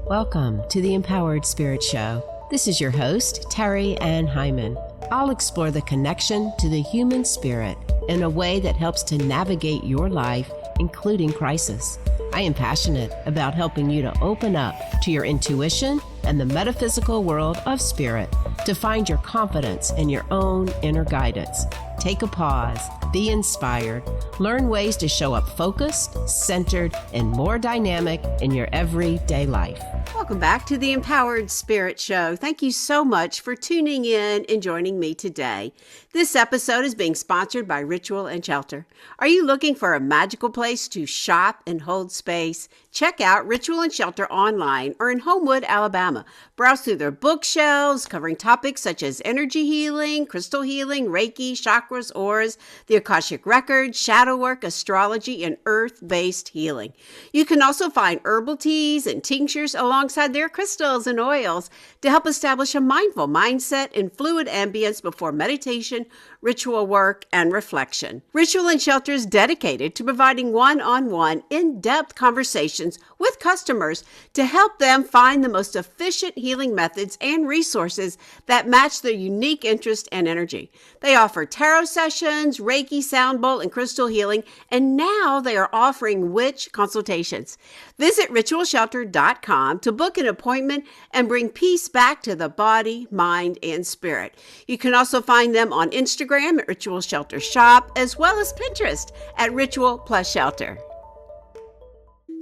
Welcome to the Empowered Spirit Show. This is your host, Terry Ann Hyman. I'll explore the connection to the human spirit in a way that helps to navigate your life, including crisis. I am passionate about helping you to open up to your intuition and the metaphysical world of spirit to find your confidence in your own inner guidance. Take a pause, be inspired, learn ways to show up focused, centered, and more dynamic in your everyday life. Welcome back to the Empowered Spirit Show. Thank you so much for tuning in and joining me today. This episode is being sponsored by Ritual and Shelter. Are you looking for a magical place to shop and hold space? Check out Ritual and Shelter online or in Homewood, Alabama. Browse through their bookshelves covering topics such as energy healing, crystal healing, Reiki, chakras, auras, the Akashic Records, shadow work, astrology, and earth-based healing. You can also find herbal teas and tinctures alongside their crystals and oils to help establish a mindful mindset and fluid ambience before meditation, ritual work, and reflection. Ritual and Shelter is dedicated to providing one-on-one, in-depth conversations with customers to help them find the most efficient healing methods and resources that match their unique interest and energy. They offer tarot sessions, Reiki, sound bowl, and crystal healing, and now they are offering witch consultations. Visit ritualshelter.com to book an appointment and bring peace back to the body, mind, and spirit. You can also find them on Instagram at Ritual Shelter Shop, as well as Pinterest at Ritual Plus Shelter.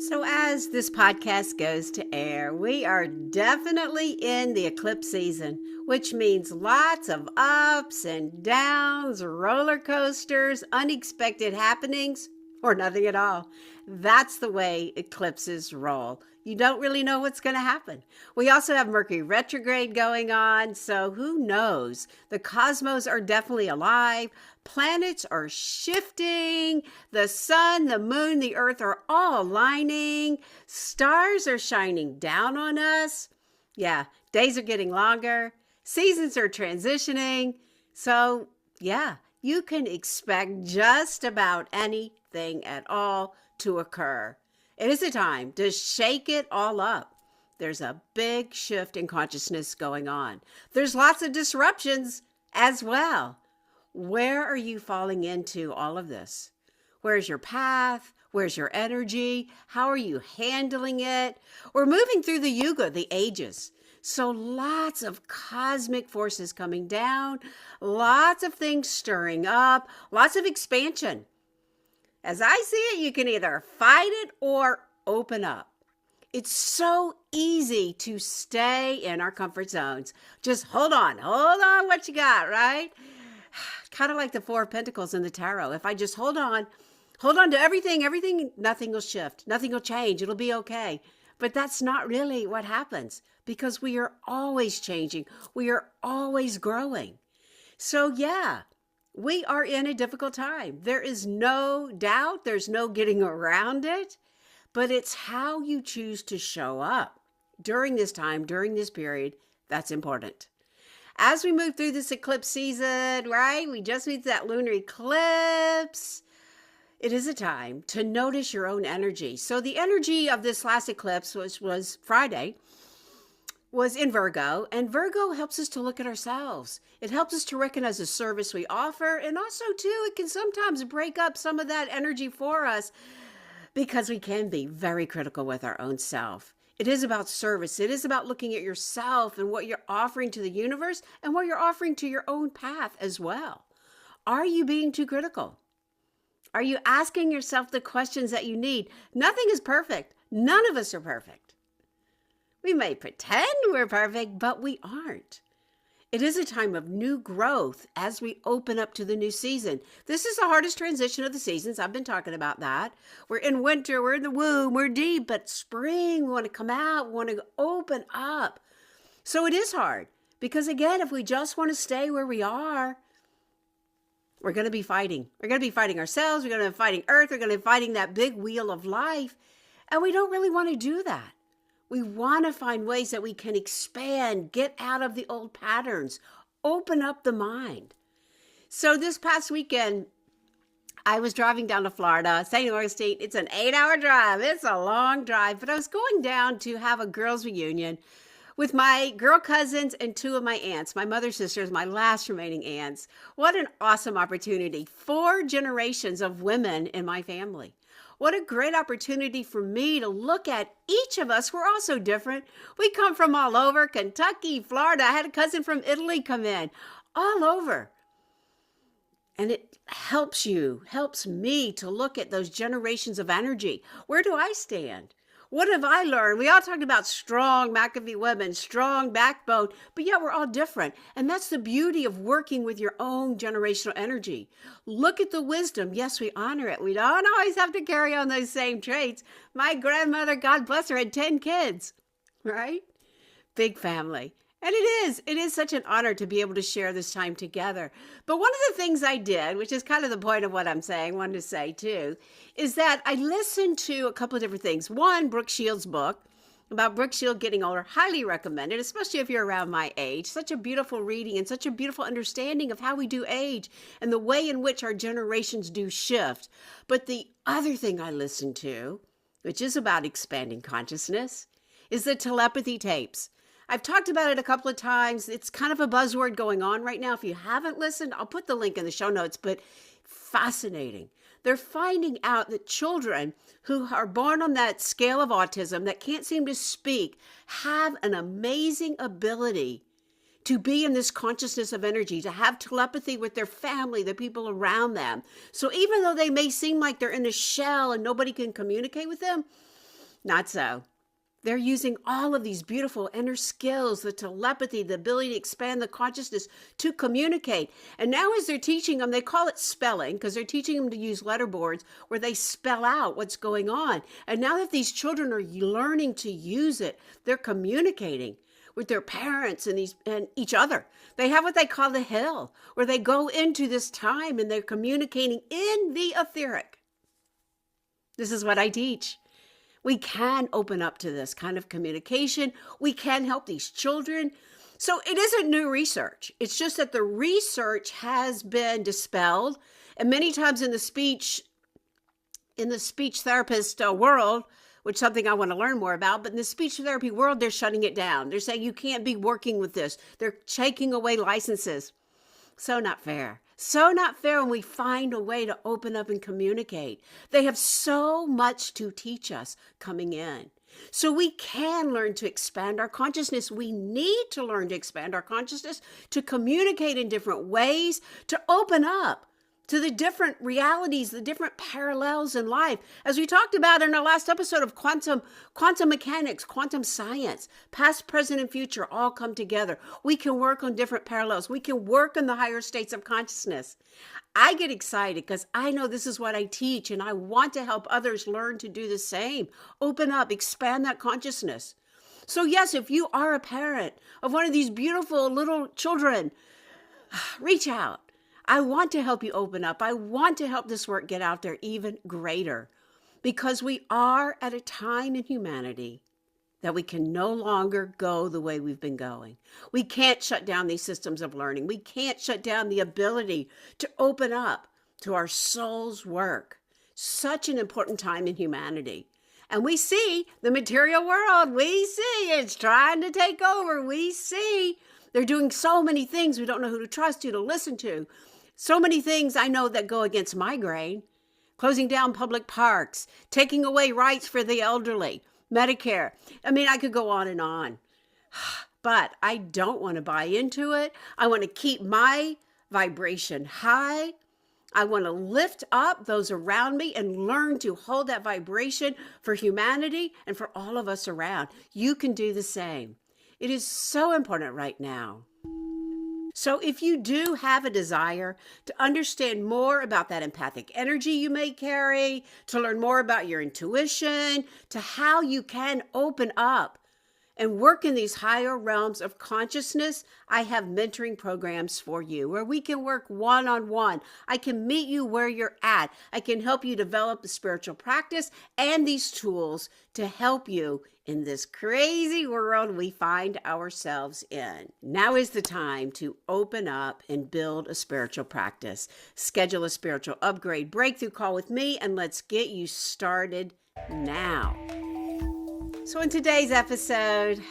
So as this podcast goes to air, we are definitely in the eclipse season, which means lots of ups and downs, roller coasters, unexpected happenings, or nothing at all. That's the way eclipses roll. You don't really know what's going to happen. We also have Mercury retrograde going on, so who knows? The cosmos are definitely alive. Planets are shifting. The sun, the moon, the earth are all aligning. Stars are shining down on us. Yeah, days are getting longer. Seasons are transitioning. So, yeah, you can expect just about anything at all to occur. It is a time to shake it all up. There's a big shift in consciousness going on. There's lots of disruptions as well. Where are you falling into all of this? Where's your path? Where's your energy? How are you handling it? We're moving through the yuga, the ages. So lots of cosmic forces coming down, lots of things stirring up, lots of expansion. As I see it, you can either fight it or open up. It's so easy to stay in our comfort zones. Just hold on what you got, right? Kind of like the Four of Pentacles in the tarot. If I just hold on to everything, nothing will shift, nothing will change, it'll be okay. But that's not really what happens because we are always changing. We are always growing. So yeah. We are in a difficult time. There is no doubt. There's no getting around it. But it's how you choose to show up during this time, during this period, that's important. As we move through this eclipse season, right? We just meet that lunar eclipse. It is a time to notice your own energy. So the energy of this last eclipse, which was Friday, was in Virgo, and Virgo helps us to look at ourselves. It helps us to recognize the service we offer, and also, too, it can sometimes break up some of that energy for us because we can be very critical with our own self. It is about service. It is about looking at yourself and what you're offering to the universe and what you're offering to your own path as well. Are you being too critical? Are you asking yourself the questions that you need? Nothing is perfect. None of us are perfect. We may pretend we're perfect, but we aren't. It is a time of new growth as we open up to the new season. This is the hardest transition of the seasons. I've been talking about that. We're in winter, we're in the womb, we're deep, but spring, we want to come out, we want to open up. So it is hard because, again, if we just want to stay where we are, we're going to be fighting. We're going to be fighting ourselves. We're going to be fighting Earth. We're going to be fighting that big wheel of life. And we don't really want to do that. We want to find ways that we can expand, get out of the old patterns, open up the mind. So this past weekend, I was driving down to Florida, St. Augustine. It's an 8-hour drive. It's a long drive, but I was going down to have a girls' reunion with my girl cousins and 2 of my aunts, my mother's sisters, my last remaining aunts. What an awesome opportunity. 4 generations of women in my family. What a great opportunity for me to look at each of us. We're all so different. We come from all over, Kentucky, Florida. I had a cousin from Italy come in, all over. And it helps me to look at those generations of energy. Where do I stand? What have I learned? We all talked about strong McAfee women, strong backbone, but yet we're all different. And that's the beauty of working with your own generational energy. Look at the wisdom. Yes, we honor it. We don't always have to carry on those same traits. My grandmother, God bless her, had 10 kids, right? Big family. And it is such an honor to be able to share this time together. But one of the things I did, which is kind of the point of what I'm saying, wanted to say too, is that I listened to a couple of different things. One, Brooke Shields' book about Brooke Shields getting older, highly recommended, especially if you're around my age. Such a beautiful reading and such a beautiful understanding of how we do age and the way in which our generations do shift. But the other thing I listened to, which is about expanding consciousness, is the telepathy tapes. I've talked about it a couple of times. It's kind of a buzzword going on right now. If you haven't listened, I'll put the link in the show notes, but fascinating. They're finding out that children who are born on that scale of autism that can't seem to speak have an amazing ability to be in this consciousness of energy, to have telepathy with their family, the people around them. So even though they may seem like they're in a shell and nobody can communicate with them, not so. They're using all of these beautiful inner skills, the telepathy, the ability to expand the consciousness to communicate. And now as they're teaching them, they call it spelling because they're teaching them to use letter boards where they spell out what's going on. And now that these children are learning to use it, they're communicating with their parents and each other. They have what they call the hill, where they go into this time and they're communicating in the etheric. This is what I teach. We can open up to this kind of communication. We can help these children. So it isn't new research. It's just that the research has been dispelled. And many times in the speech therapist world, which is something I want to learn more about, but in the speech therapy world, they're shutting it down. They're saying you can't be working with this. They're taking away licenses. So not fair. So not fair when we find a way to open up and communicate. They have so much to teach us coming in. So we can learn to expand our consciousness. We need to learn to expand our consciousness, to communicate in different ways, to open up to the different realities, the different parallels in life. As we talked about in our last episode of quantum mechanics, quantum science, past, present, and future all come together. We can work on different parallels. We can work on the higher states of consciousness. I get excited because I know this is what I teach, and I want to help others learn to do the same. Open up, expand that consciousness. So yes, if you are a parent of one of these beautiful little children, reach out. I want to help you open up. I want to help this work get out there even greater, because we are at a time in humanity that we can no longer go the way we've been going. We can't shut down these systems of learning. We can't shut down the ability to open up to our soul's work. Such an important time in humanity. And we see the material world. We see it's trying to take over. We see they're doing so many things. We don't know who to trust, who to listen to. So many things I know that go against my grain. Closing down public parks, taking away rights for the elderly, Medicare. I mean, I could go on and on. But I don't want to buy into it. I want to keep my vibration high. I want to lift up those around me and learn to hold that vibration for humanity and for all of us around. You can do the same. It is so important right now. So if you do have a desire to understand more about that empathic energy you may carry, to learn more about your intuition, to how you can open up and work in these higher realms of consciousness, I have mentoring programs for you where we can work one-on-one. I can meet you where you're at. I can help you develop the spiritual practice and these tools to help you in this crazy world we find ourselves in. Now is the time to open up and build a spiritual practice. Schedule a spiritual upgrade breakthrough call with me, and let's get you started now. So in today's episode,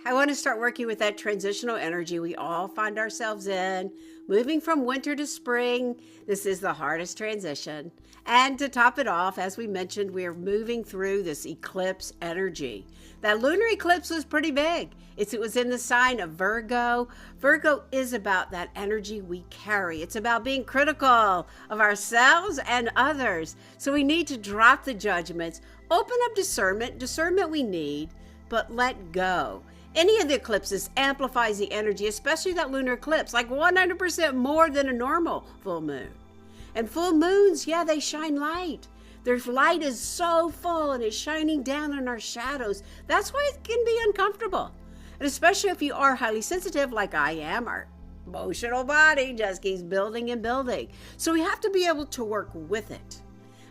I want to start working with that transitional energy we all find ourselves in, moving from winter to spring. This is the hardest transition. And to top it off, as we mentioned, we're moving through this eclipse energy. That lunar eclipse was pretty big. It was in the sign of Virgo. Virgo is about that energy we carry. It's about being critical of ourselves and others. So we need to drop the judgments, open up discernment we need, but let go. Any of the eclipses amplifies the energy, especially that lunar eclipse, like 100% more than a normal full moon. And full moons, yeah, they shine light. Their light is so full and it's shining down on our shadows. That's why it can be uncomfortable. And especially if you are highly sensitive like I am, our emotional body just keeps building and building. So we have to be able to work with it.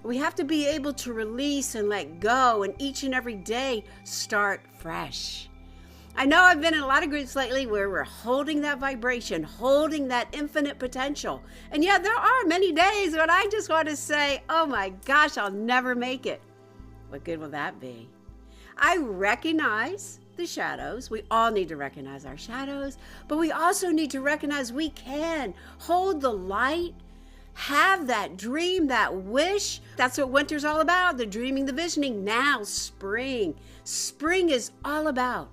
We have to be able to release and let go, and each and every day start fresh. I know I've been in a lot of groups lately where we're holding that vibration, holding that infinite potential. And yet there are many days when I just want to say, oh my gosh, I'll never make it. What good will that be? I recognize the shadows. We all need to recognize our shadows, but we also need to recognize we can hold the light, have that dream, that wish. That's what winter's all about, the dreaming, the visioning. Now spring. Spring is all about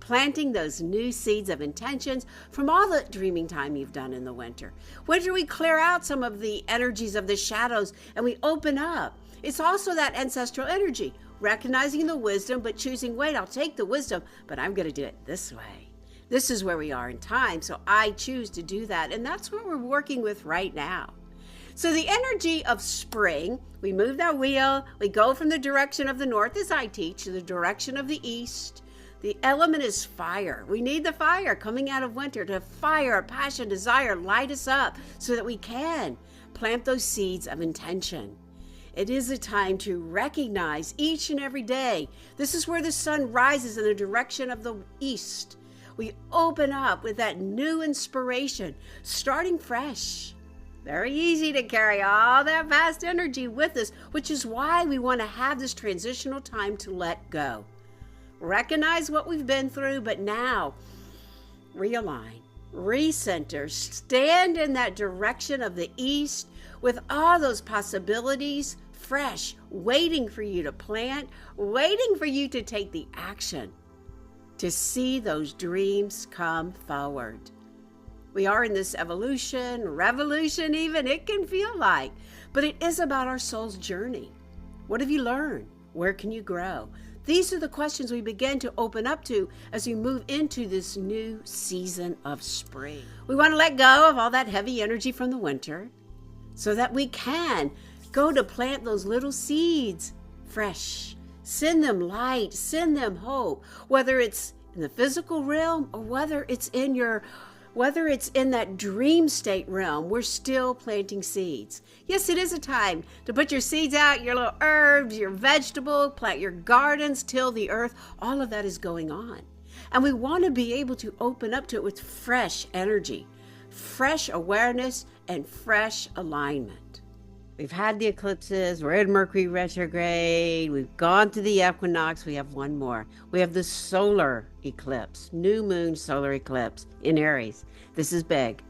planting those new seeds of intentions from all the dreaming time you've done in the winter. Winter, we clear out some of the energies of the shadows and we open up. It's also that ancestral energy, recognizing the wisdom, but choosing, wait, I'll take the wisdom, but I'm going to do it this way. This is where we are in time, so I choose to do that. And that's what we're working with right now. So the energy of spring, we move that wheel, we go from the direction of the north, as I teach, to the direction of the east. The element is fire. We need the fire coming out of winter to fire, passion, desire, light us up so that we can plant those seeds of intention. It is a time to recognize each and every day. This is where the sun rises in the direction of the east. We open up with that new inspiration, starting fresh. Very easy to carry all that past energy with us, which is why we want to have this transitional time to let go. Recognize what we've been through, but now realign, recenter, stand in that direction of the east with all those possibilities fresh, waiting for you to plant, waiting for you to take the action to see those dreams come forward. We are in this evolution, revolution even, it can feel like, but it is about our soul's journey. What have you learned? Where can you grow? These are the questions we begin to open up to as we move into this new season of spring. We want to let go of all that heavy energy from the winter so that we can go to plant those little seeds fresh. Send them light, send them hope, whether it's in the physical realm or whether it's in that dream state realm. We're still planting seeds. Yes, it is a time to put your seeds out, your little herbs, your vegetable, plant your gardens, till the earth. All of that is going on. And we want to be able to open up to it with fresh energy, fresh awareness, and fresh alignment. We've had the eclipses, we're in Mercury retrograde, we've gone to the equinox, we have one more. We have the solar eclipse, new moon solar eclipse in Aries. This is big.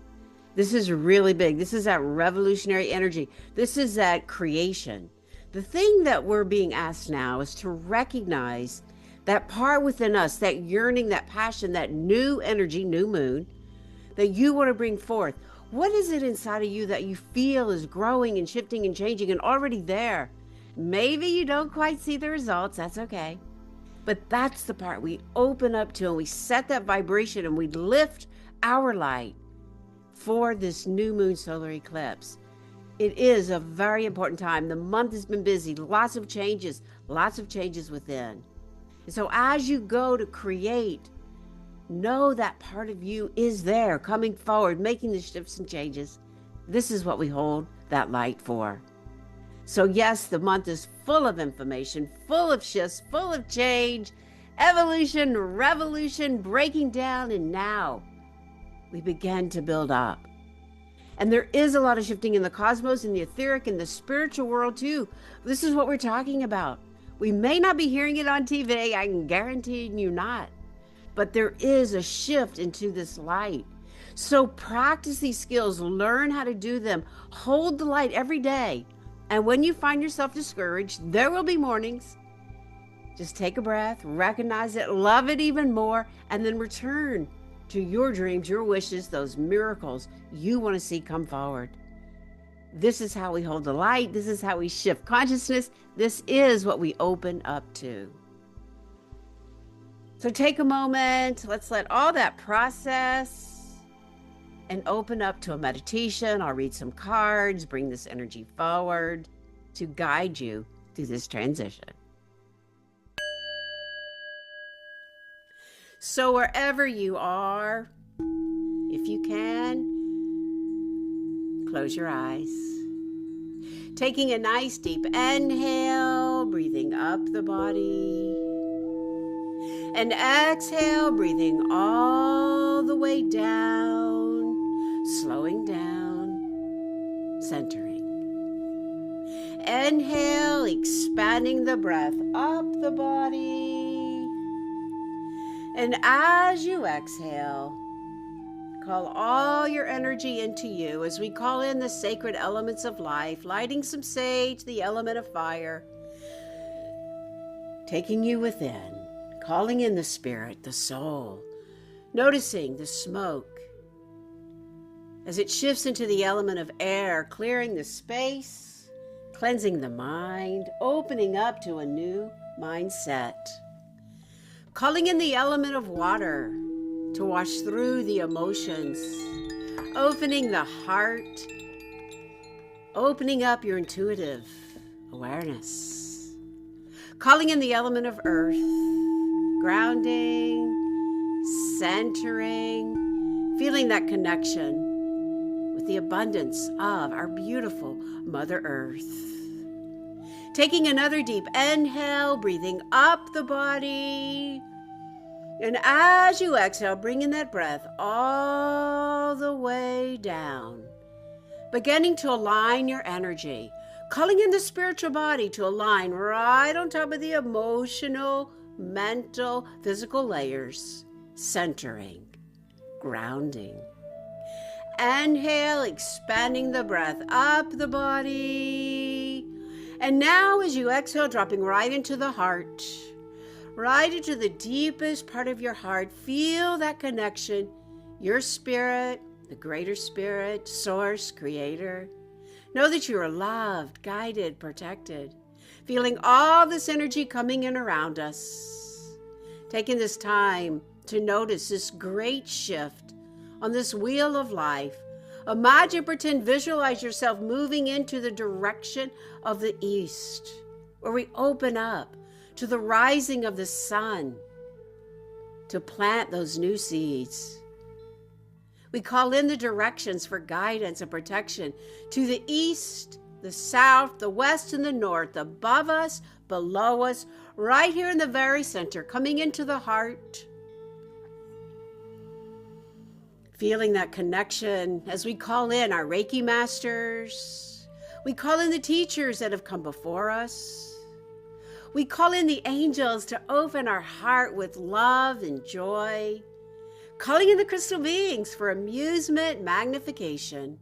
This is really big. This is that revolutionary energy. This is that creation. The thing that we're being asked now is to recognize that part within us, that yearning, that passion, that new energy, new moon, that you want to bring forth. What is it inside of you that you feel is growing and shifting and changing and already there? Maybe you don't quite see the results. That's okay. But that's the part we open up to, and we set that vibration and we lift our light for this new moon solar eclipse. It is a very important time. The month has been busy. Lots of changes within. And so as you go to create, know that part of you is there, coming forward, making the shifts and changes. This is what we hold that light for. So yes, the month is full of information, full of shifts, full of change, evolution, revolution, breaking down, and now we begin to build up. And there is a lot of shifting in the cosmos, in the etheric, and the spiritual world too. This is what we're talking about. We may not be hearing it on TV, I can guarantee you not. But there is a shift into this light. So practice these skills, learn how to do them, hold the light every day. And when you find yourself discouraged, there will be mornings. Just take a breath, recognize it, love it even more, and then return to your dreams, your wishes, those miracles you want to see come forward. This is how we hold the light. This is how we shift consciousness. This is what we open up to. So take a moment. Let's let all that process and open up to a meditation. I'll read some cards, bring this energy forward to guide you through this transition. So wherever you are, if you can, close your eyes. Taking a nice deep inhale, breathing up the body. And exhale, breathing all the way down, slowing down, centering. Inhale, expanding the breath up the body. And as you exhale, call all your energy into you as we call in the sacred elements of life, lighting some sage, the element of fire, taking you within, calling in the spirit, the soul, noticing the smoke as it shifts into the element of air, clearing the space, cleansing the mind, opening up to a new mindset. Calling in the element of water to wash through the emotions, opening the heart, opening up your intuitive awareness. Calling in the element of earth, grounding, centering, feeling that connection with the abundance of our beautiful Mother Earth. Taking another deep inhale, breathing up the body. And as you exhale, bringing that breath all the way down, beginning to align your energy, calling in the spiritual body to align right on top of the emotional, mental, physical layers, centering, grounding. Inhale, expanding the breath up the body. And now as you exhale, dropping right into the heart, right into the deepest part of your heart. Feel that connection, your spirit, the greater spirit, source, creator. Know that you are loved, guided, protected. Feeling all this energy coming in around us. Taking this time to notice this great shift on this wheel of life. Imagine, pretend, visualize yourself moving into the direction of the east, where we open up to the rising of the sun to plant those new seeds. We call in the directions for guidance and protection to the east, the south, the west, and the north, above us, below us, right here in the very center, coming into the heart. Feeling that connection as we call in our Reiki masters. We call in the teachers that have come before us. We call in the angels to open our heart with love and joy. Calling in the crystal beings for amusement, magnification.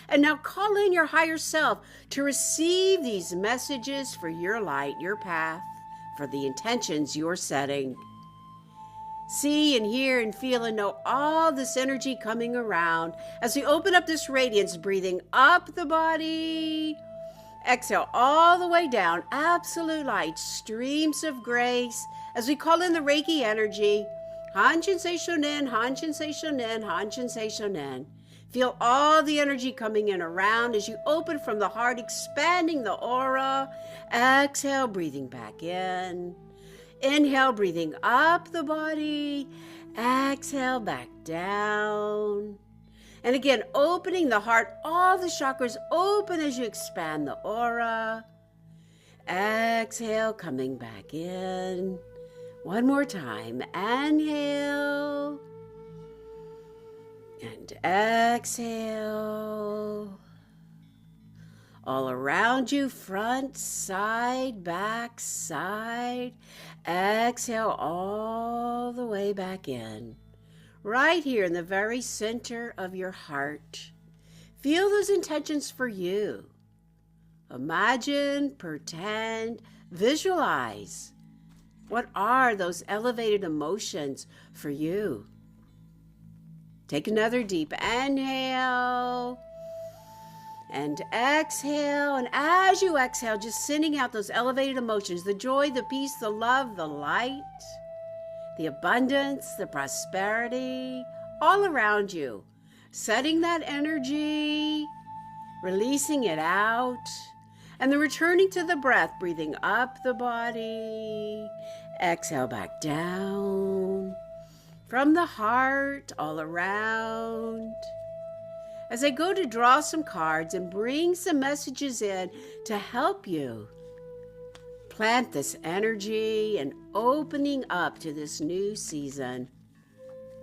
And now call in your higher self to receive these messages for your light, your path, for the intentions you're setting. See and hear and feel and know all this energy coming around as we open up this radiance, breathing up the body. Exhale all the way down, absolute light, streams of grace as we call in the Reiki energy. Hanshin Sei Shonin, Hanshin Sei Shonin, Hanshin Sei Shonin. Feel all the energy coming in around as you open from the heart, expanding the aura. Exhale, breathing back in. inhale, breathing up the body. Exhale, back down. And again, opening the heart, all the chakras open as you expand the aura. Exhale, coming back in. One more time. Inhale. And exhale. All around you, front, side, back, side. Exhale all the way back in. Right here in the very center of your heart. Feel those intentions for you. Imagine, pretend, visualize. What are those elevated emotions for you? Take another deep inhale and exhale. And as you exhale, just sending out those elevated emotions, the joy, the peace, the love, the light, the abundance, the prosperity, all around you. Setting that energy, releasing it out, and then returning to the breath, breathing up the body. Exhale back down. From the heart, all around. As I go to draw some cards and bring some messages in to help you plant this energy and opening up to this new season.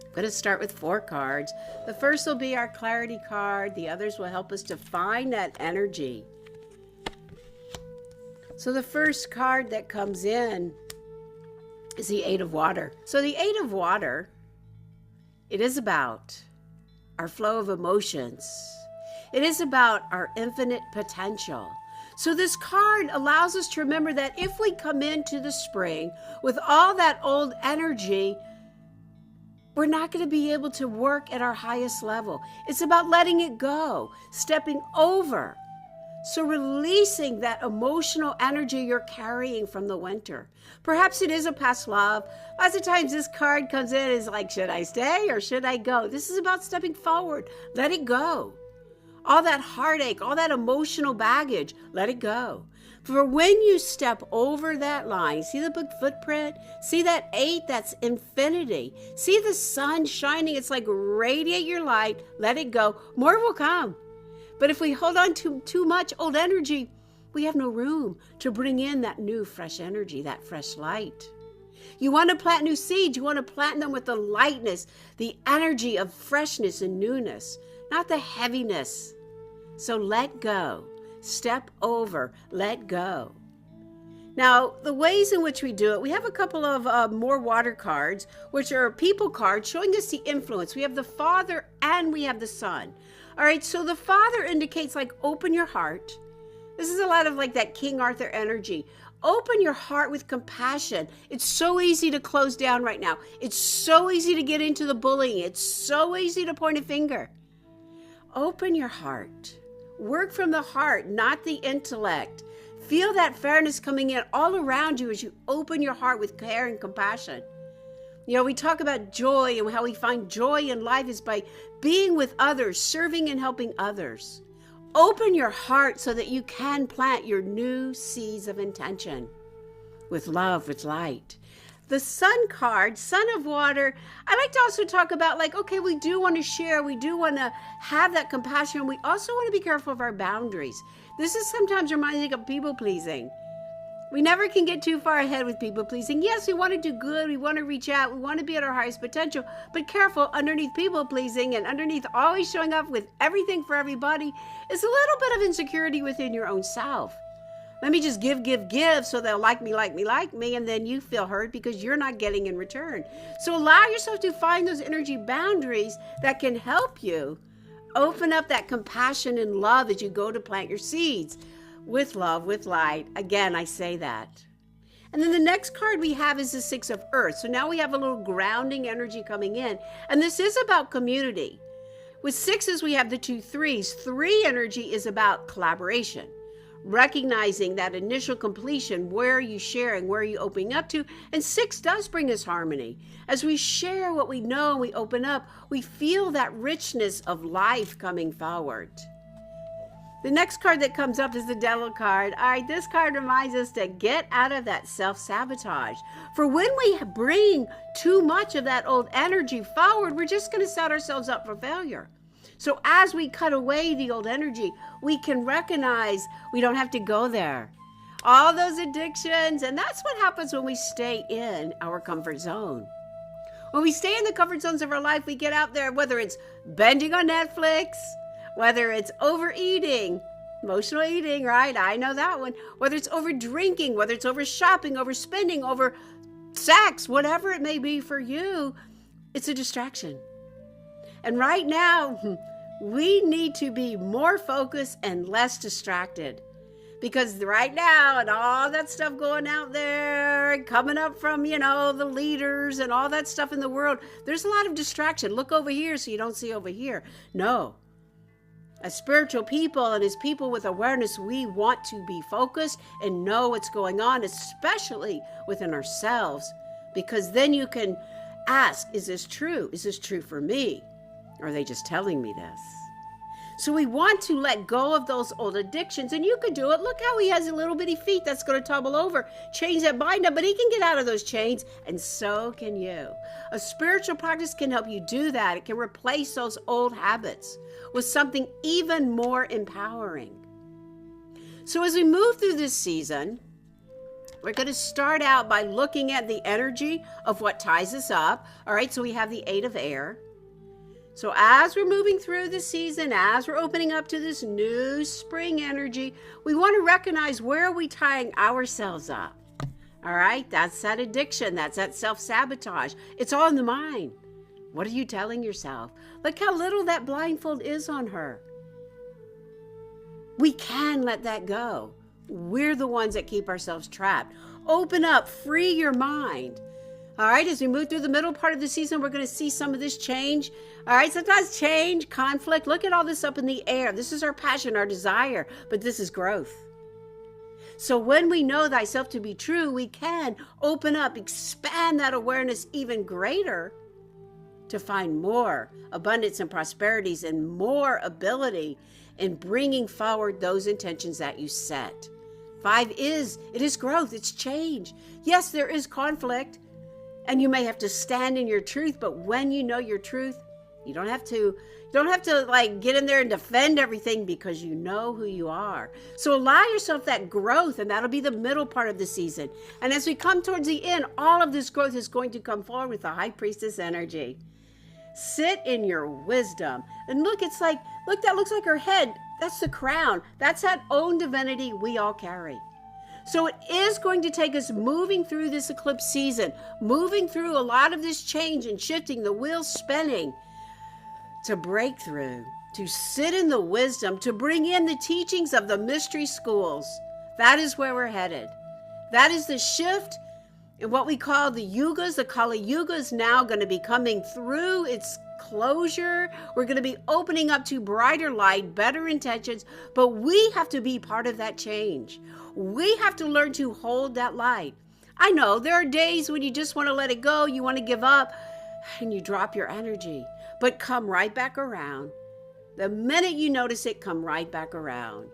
I'm going to start with 4 cards. The first will be our clarity card. The others will help us to find that energy. So the first card that comes in is the 8 of Water. So the 8 of Water, it is about our flow of emotions. It is about our infinite potential. So this card allows us to remember that if we come into the spring with all that old energy, we're not going to be able to work at our highest level. It's about letting it go, stepping over. So releasing that emotional energy you're carrying from the winter. Perhaps it is a past love. Lots of times this card comes in as like, should I stay or should I go? This is about stepping forward. Let it go. All that heartache, all that emotional baggage, let it go. For when you step over that line, see the big footprint? See that 8? That's infinity. See the sun shining? It's like radiate your light. Let it go. More will come. But if we hold on to too much old energy, we have no room to bring in that new fresh energy, that fresh light. You want to plant new seeds. You want to plant them with the lightness, the energy of freshness and newness, not the heaviness. So let go. Step over. Let go. Now, the ways in which we do it, we have a couple of more water cards, which are people cards showing us the influence. We have the Father and we have the Son. All right, so the Father indicates like open your heart. This is a lot of like that King Arthur energy. Open your heart with compassion. It's so easy to close down right now. It's so easy to get into the bullying. It's so easy to point a finger. Open your heart. Work from the heart, not the intellect. Feel that fairness coming in all around you as you open your heart with care and compassion. You know, we talk about joy and how we find joy in life is by being with others, serving and helping others. Open your heart so that you can plant your new seeds of intention with love, with light. The Sun card, Sun of Water, I like to also talk about like, okay, we do want to share. We do want to have that compassion. We also want to be careful of our boundaries. This is sometimes reminding of people pleasing. We never can get too far ahead with people pleasing. Yes, we want to do good. We want to reach out. We want to be at our highest potential. But careful, underneath people pleasing and underneath always showing up with everything for everybody is a little bit of insecurity within your own self. Let me just give so they'll like me, and then you feel hurt because you're not getting in return. So allow yourself to find those energy boundaries that can help you open up that compassion and love as you go to plant your seeds. With love, with light. Again, I say that. And then the next card we have is the 6 of Earth. So now we have a little grounding energy coming in. And this is about community. With 6s, we have the 2 3s. 3 energy is about collaboration. Recognizing that initial completion, where are you sharing, where are you opening up to? And 6 does bring us harmony. As we share what we know and we open up, we feel that richness of life coming forward. The next card that comes up is the Devil card. All right, this card reminds us to get out of that self-sabotage. For when we bring too much of that old energy forward, we're just going to set ourselves up for failure. So as we cut away the old energy, we can recognize we don't have to go there. All those addictions, and that's what happens when we stay in our comfort zone. When we stay in the comfort zones of our life, we get out there, whether it's binging on Netflix, whether it's overeating, emotional eating, right? I know that one. Whether it's over drinking, whether it's over shopping, over spending, over sex, whatever it may be for you, it's a distraction. And right now, we need to be more focused and less distracted. Because right now, and all that stuff going out there and coming up from, the leaders and all that stuff in the world, there's a lot of distraction. Look over here so you don't see over here. No. As spiritual people and as people with awareness, we want to be focused and know what's going on, especially within ourselves. Because then you can ask, is this true? Is this true for me? Or are they just telling me this? So we want to let go of those old addictions, and you could do it. Look how he has a little bitty feet that's going to tumble over. Chains that bind up, but he can get out of those chains, and so can you. A spiritual practice can help you do that. It can replace those old habits with something even more empowering. So as we move through this season, we're going to start out by looking at the energy of what ties us up. All right, so we have the 8 of air. So as we're moving through the season, as we're opening up to this new spring energy, we want to recognize, where are we tying ourselves up? All right, that's that addiction. That's that self-sabotage. It's all in the mind. What are you telling yourself? Look how little that blindfold is on her. We can let that go. We're the ones that keep ourselves trapped. Open up, free your mind. All right, as we move through the middle part of the season, we're going to see some of this change. All right, sometimes change, conflict. Look at all this up in the air. This is our passion, our desire, but this is growth. So when we know thyself to be true, we can open up, expand that awareness even greater to find more abundance and prosperities and more ability in bringing forward those intentions that you set. 5 is growth, it's change. Yes, there is conflict. And you may have to stand in your truth, but when you know your truth, you don't have to like get in there and defend everything, because you know who you are. So allow yourself that growth, and that'll be the middle part of the season. And as we come towards the end, all of this growth is going to come forward with the high priestess energy. Sit in your wisdom. And look, that looks like her head. That's the crown. That's that own divinity we all carry. So it is going to take us moving through this eclipse season, moving through a lot of this change and shifting, the wheels spinning, to break through, to sit in the wisdom, to bring in the teachings of the mystery schools. That is where we're headed. That is the shift in what we call the yugas. The Kali Yuga is now going to be coming through its closure. We're going to be opening up to brighter light, better intentions, but we have to be part of that change. We have to learn to hold that light. I know there are days when you just want to let it go, you want to give up, and you drop your energy, but come right back around. The minute you notice it, come right back around.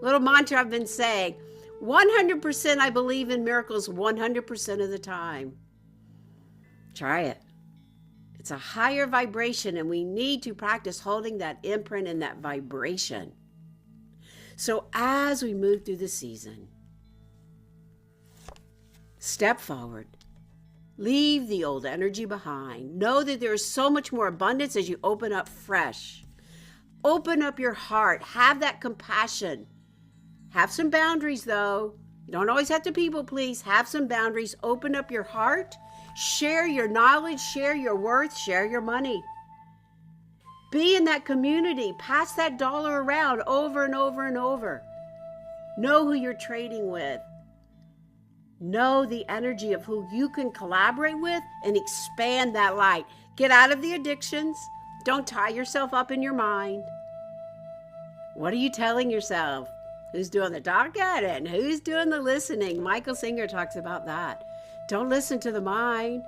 A little mantra I've been saying, 100% I believe in miracles 100% of the time. Try it. It's a higher vibration, and we need to practice holding that imprint and that vibration. So as we move through the season, step forward. Leave the old energy behind. Know that there is so much more abundance as you open up fresh. Open up your heart. Have that compassion. Have some boundaries, though. You don't always have to people please. Have some boundaries. Open up your heart. Share your knowledge. Share your worth. Share your money. Be in that community. Pass that dollar around over and over and over. Know who you're trading with. Know the energy of who you can collaborate with and expand that light. Get out of the addictions. Don't tie yourself up in your mind. What are you telling yourself? Who's doing the talking and who's doing the listening? Michael Singer talks about that. Don't listen to the mind.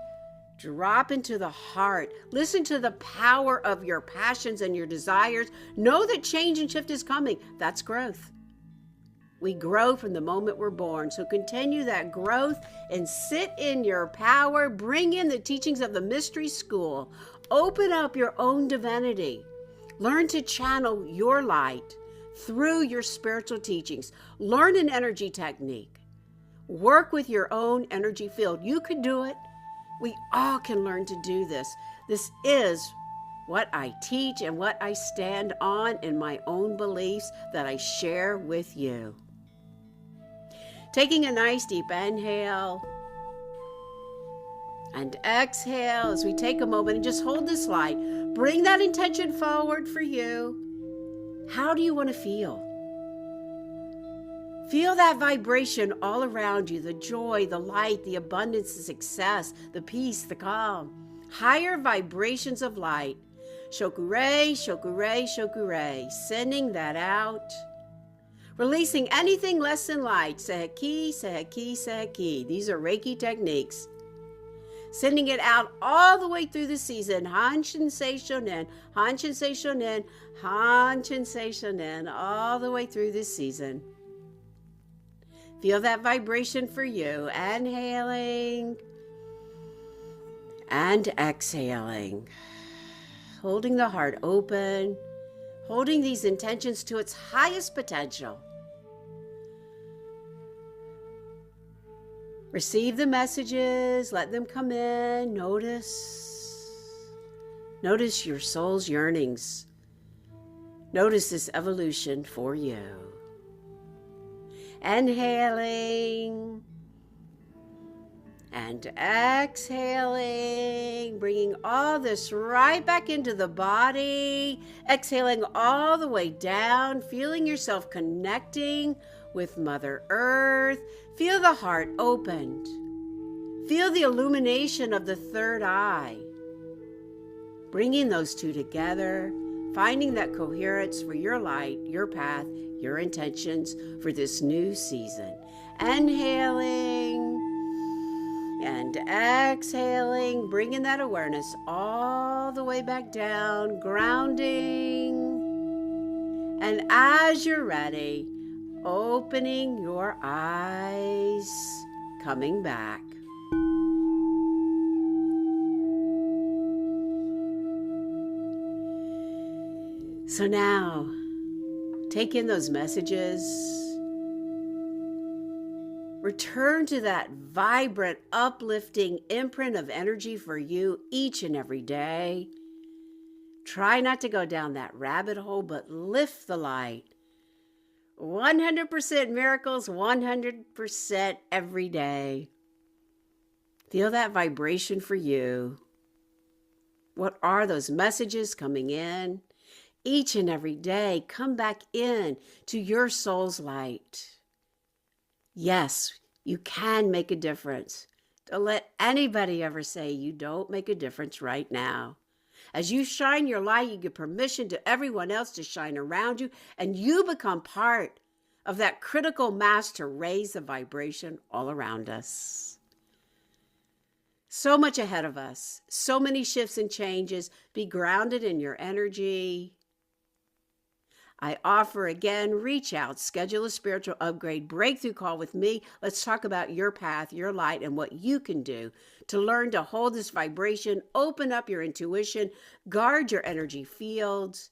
Drop into the heart. Listen to the power of your passions and your desires. Know that change and shift is coming. That's growth. We grow from the moment we're born. So continue that growth and sit in your power. Bring in the teachings of the mystery school. Open up your own divinity. Learn to channel your light through your spiritual teachings. Learn an energy technique. Work with your own energy field. You could do it. We all can learn to do this. This is what I teach and what I stand on in my own beliefs that I share with you. Taking a nice deep inhale and exhale as we take a moment and just hold this light. Bring that intention forward for you. How do you want to feel? Feel that vibration all around you, the joy, the light, the abundance, the success, the peace, the calm. Higher vibrations of light. Shokure, shokure, shokure. Sending that out. Releasing anything less than light. Seheki, seheki, seheki. These are Reiki techniques. Sending it out all the way through the season. Hanshin sei shonen, hanshin sei shonen, hanshin sei shonen. All the way through this season. Feel that vibration for you. Inhaling and exhaling. Holding the heart open. Holding these intentions to its highest potential. Receive the messages. Let them come in. Notice your soul's yearnings. Notice this evolution for you. Inhaling and exhaling, bringing all this right back into the body. Exhaling all the way down, feeling yourself connecting with Mother Earth. Feel the heart opened. Feel the illumination of the third eye. Bringing those two together, finding that coherence for your light, your path, your intentions for this new season. Inhaling and exhaling, bringing that awareness all the way back down, grounding. And as you're ready, opening your eyes, coming back. So now, take in those messages. Return to that vibrant, uplifting imprint of energy for you each and every day. Try not to go down that rabbit hole, but lift the light. 100% miracles, 100% every day. Feel that vibration for you. What are those messages coming in? Each and every day, come back in to your soul's light. Yes, you can make a difference. Don't let anybody ever say you don't make a difference right now. As you shine your light, you give permission to everyone else to shine around you, and you become part of that critical mass to raise the vibration all around us. So much ahead of us, so many shifts and changes. Be grounded in your energy. I offer again, reach out, schedule a spiritual upgrade breakthrough call with me. Let's talk about your path, your light, and what you can do to learn to hold this vibration, open up your intuition, guard your energy fields,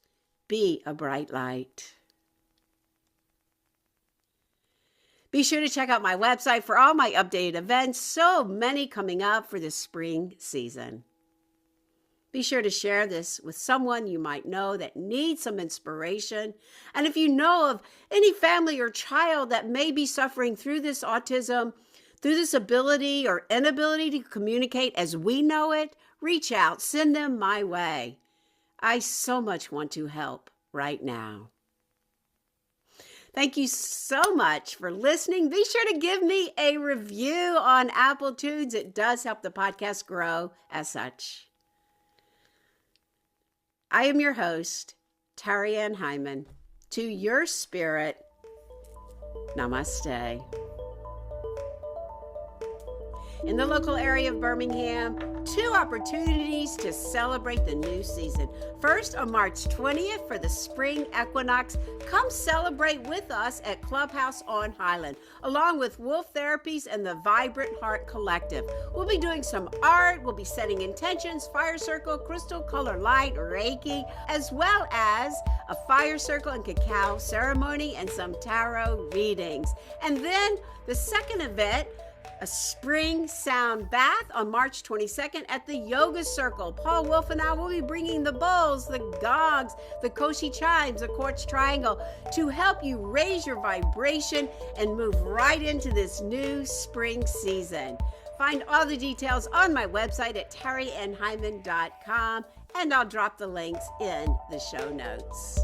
be a bright light. Be sure to check out my website for all my updated events, so many coming up for this spring season. Be sure to share this with someone you might know that needs some inspiration. And if you know of any family or child that may be suffering through this autism, through this ability or inability to communicate as we know it, reach out, send them my way. I so much want to help right now. Thank you so much for listening. Be sure to give me a review on Apple Tunes. It does help the podcast grow as such. I am your host, Terry Ann Hyman. To your spirit, namaste. In the local area of Birmingham, 2 opportunities to celebrate the new season. First, on March 20th for the spring equinox, come celebrate with us at Clubhouse on Highland, along with Wolf Therapies and the Vibrant Heart Collective. We'll be doing some art, we'll be setting intentions, fire circle, crystal color light, Reiki, as well as a fire circle and cacao ceremony and some tarot readings. And then the second event, a spring sound bath on March 22nd at the Yoga Circle. Paul Wolf and I will be bringing the bowls, the gongs, the koshi chimes, the quartz triangle to help you raise your vibration and move right into this new spring season. Find all the details on my website at terryandhyman.com, and I'll drop the links in the show notes.